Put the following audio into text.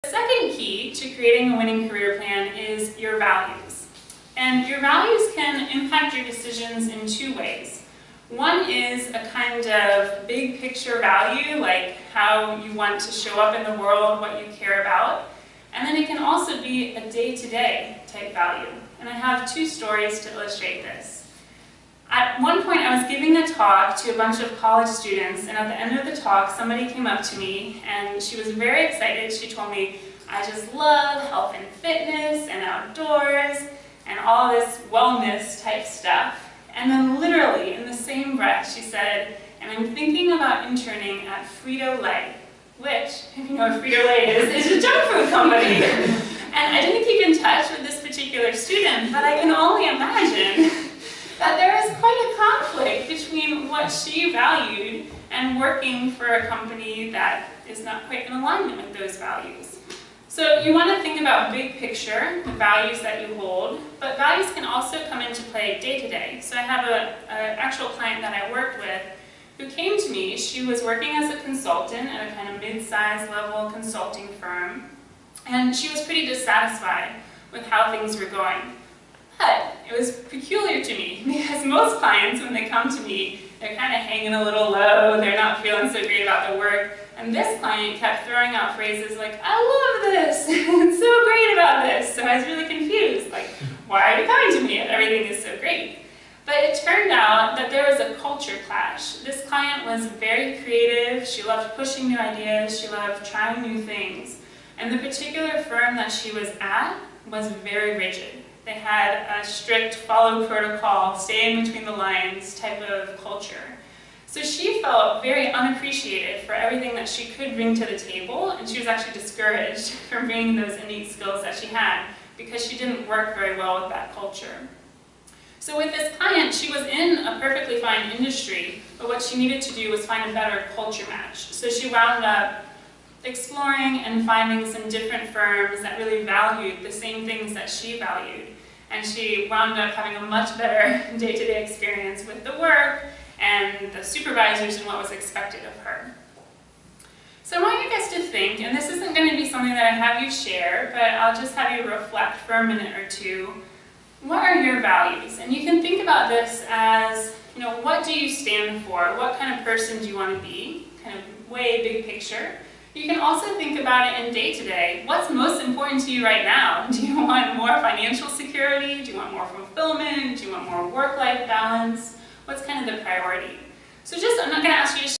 The second key to creating a winning career plan is your values. And your values can impact your decisions in two ways. One is a kind of big picture value, like how you want to show up in the world, what you care about. And then it can also be a day-to-day type value. And I have two stories to illustrate this. At one point I was giving a talk to a bunch of college students, and at the end of the talk somebody came up to me and she was very excited. She told me, "I just love health and fitness and outdoors and all this wellness type stuff." And then literally in the same breath she said, "And I'm thinking about interning at Frito-Lay," which, if you know what Frito-Lay is a junk food company. And I didn't keep in touch with this particular student, but I can only imagine that there is quite a conflict between what she valued and working for a company that is not quite in alignment with those values. So you want to think about big picture, the values that you hold, but values can also come into play day to day. So I have an actual client that I worked with who came to me. She was working as a consultant at a kind of mid-sized level consulting firm, and she was pretty dissatisfied with how things were going. But it was peculiar to me because most clients, when they come to me, they're kind of hanging a little low, they're not feeling so great about the work, and this client kept throwing out phrases like, "I love this, it's so great about this." So I was really confused, like, why are you coming to me if everything is so great? But it turned out that there was a culture clash. This client was very creative, she loved pushing new ideas, she loved trying new things, and the particular firm that she was at was very rigid. They had a strict follow protocol, stay in between the lines type of culture. So she felt very unappreciated for everything that she could bring to the table, and she was actually discouraged from bringing those innate skills that she had because she didn't work very well with that culture. So with this client, she was in a perfectly fine industry, but what she needed to do was find a better culture match. So she wound up exploring and finding some different firms that really valued the same things that she valued. And she wound up having a much better day-to-day experience with the work and the supervisors and what was expected of her. So I want you guys to think, and this isn't going to be something that I have you share, but I'll just have you reflect for a minute or two. What are your values? And you can think about this as, what do you stand for? What kind of person do you want to be? Kind of way big picture. You can also think about it in day-to-day. What's most important to you right now? Do you want more financial security? Do you want more fulfillment? Do you want more work-life balance? What's kind of the priority? So I'm not going to ask you to